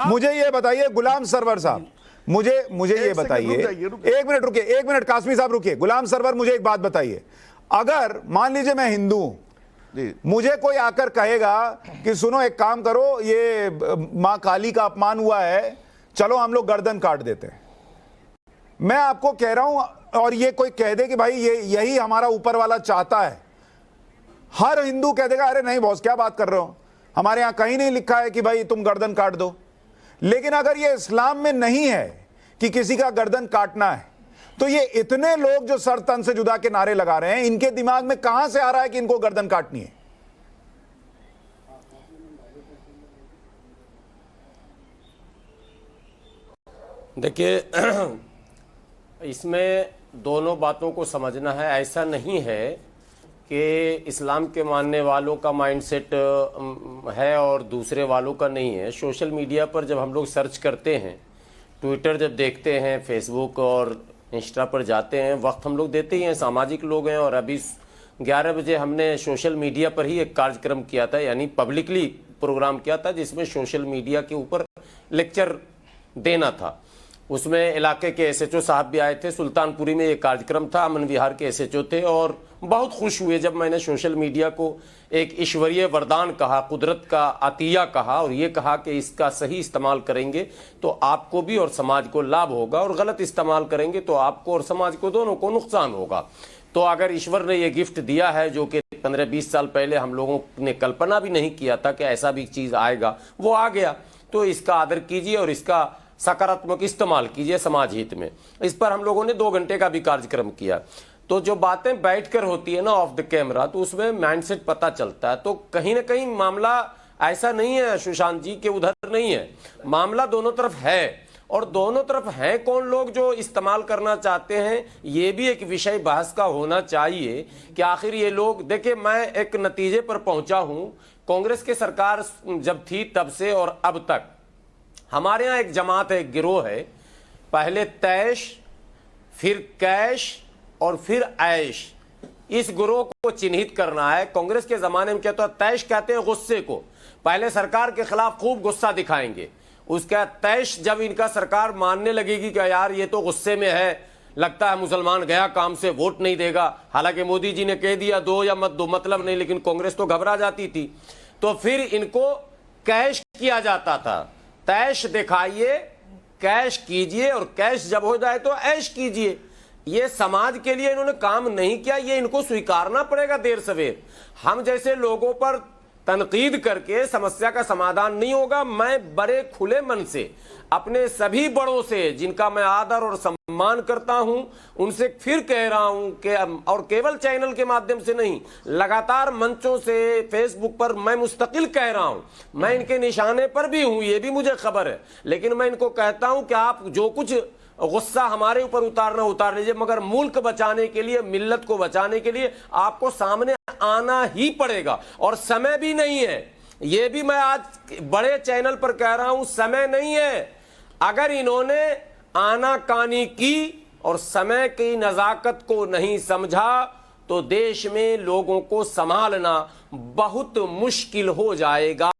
मुझे ये बताइए गुलाम सरवर साहब, मुझे ये बताइए, एक मिनट कासमी साहब रुकिए। गुलाम सरवर मुझे एक बात बताइए, अगर मान लीजिए मैं हिंदू हूं, मुझे कोई आकर कहेगा कि सुनो एक काम करो, ये मां काली का अपमान हुआ है, चलो हम लोग गर्दन काट देते हैं, मैं आपको कह रहा हूं, और ये कोई कह दे कि भाई ये यही हमारा ऊपर वाला चाहता है, हर हिंदू कह देगा अरे नहीं बॉस क्या बात कर रहे हो, हमारे यहां कहीं नहीं लिखा है कि भाई तुम गर्दन काट दो। लेकिन अगर ये इस्लाम में नहीं है कि किसी का गर्दन काटना है, तो ये इतने लोग जो सर तन से जुदा के नारे लगा रहे हैं, इनके दिमाग में कहां से आ रहा है कि इनको गर्दन काटनी है? देखिए, इसमें दोनों बातों को समझना है। ऐसा नहीं है कि इस्लाम के मानने वालों का माइंडसेट है और दूसरे वालों का नहीं है। सोशल मीडिया पर जब हम लोग सर्च करते हैं, ट्विटर जब देखते हैं, फेसबुक और इंस्टा पर जाते हैं, वक्त हम लोग देते ही हैं, सामाजिक लोग हैं। और अभी 11 बजे हमने सोशल मीडिया पर ही एक कार्यक्रम किया था, यानी पब्लिकली प्रोग्राम किया था, जिसमें सोशल मीडिया के ऊपर लेक्चर देना था। उसमें इलाके के एसएचओ साहब भी आए थे। सुल्तानपुरी में एक कार्यक्रम था, अमन विहार के एसएचओ थे और बहुत खुश हुए जब मैंने सोशल मीडिया को एक ईश्वरीय वरदान कहा, कुदरत का अतिया कहा, और ये कहा कि इसका सही इस्तेमाल करेंगे तो आपको भी और समाज को लाभ होगा, और गलत इस्तेमाल करेंगे तो आपको और समाज को दोनों को नुकसान होगा। तो अगर ईश्वर ने ये गिफ्ट दिया है, जो कि 15-20 साल पहले हम लोगों ने कल्पना भी नहीं किया था कि ऐसा भी चीज़ आएगा, वो आ गया, तो इसका आदर कीजिए और इसका सकारात्मक इस्तेमाल कीजिए समाज हित में। इस पर हम लोगों ने 2 घंटे का भी कार्यक्रम किया। तो जो बातें बैठकर होती है ना ऑफ द कैमरा, तो उसमें माइंडसेट पता चलता है। तो कहीं ना कहीं मामला ऐसा नहीं है सुशांत जी के उधर नहीं है, मामला दोनों तरफ है। और दोनों तरफ हैं कौन लोग जो इस्तेमाल करना चाहते हैं, ये भी एक विषय बहस का होना चाहिए कि आखिर ये लोग, देखिए मैं एक नतीजे पर पहुंचा हूं, कांग्रेस की सरकार जब थी तब से और अब तक हमारे यहाँ एक जमात है, एक गिरोह है, पहले तैश, फिर कैश और फिर ऐश, इस गिरोह को चिन्हित करना है। कांग्रेस के जमाने में क्या तो तैश कहते हैं गुस्से को, पहले सरकार के खिलाफ खूब गुस्सा दिखाएंगे, उसका तैश जब इनका सरकार मानने लगेगी कि यार ये तो गुस्से में है, लगता है मुसलमान गया काम से, वोट नहीं देगा, हालांकि मोदी जी ने कह दिया दो या मत दो मतलब नहीं, लेकिन कांग्रेस तो घबरा जाती थी, तो फिर इनको कैश किया जाता था। तैश दिखाइए, कैश कीजिए, और कैश जब हो जाए तो ऐश कीजिए। ये समाज के लिए इन्होंने काम नहीं किया, ये इनको स्वीकारना पड़ेगा देर सवेर। हम जैसे लोगों पर तनकीद करके समस्या का समाधान नहीं होगा। मैं बड़े खुले मन से अपने सभी बड़ों से, जिनका मैं आदर और सम्मान करता हूं, उनसे फिर कह रहा हूं कि, और केवल चैनल के माध्यम से नहीं, लगातार मंचों से, फेसबुक पर मैं मुस्तकिल कह रहा हूं, मैं इनके निशाने पर भी हूं, ये भी मुझे खबर है, लेकिन मैं इनको कहता हूं कि आप जो कुछ गुस्सा हमारे ऊपर उतार लीजिए, मगर मुल्क बचाने के लिए, मिल्लत को बचाने के लिए आपको सामने आना ही पड़ेगा। और समय भी नहीं है, ये भी मैं आज बड़े चैनल पर कह रहा हूं, समय नहीं है। अगर इन्होंने आनाकानी की और समय की नजाकत को नहीं समझा, तो देश में लोगों को संभालना बहुत मुश्किल हो जाएगा।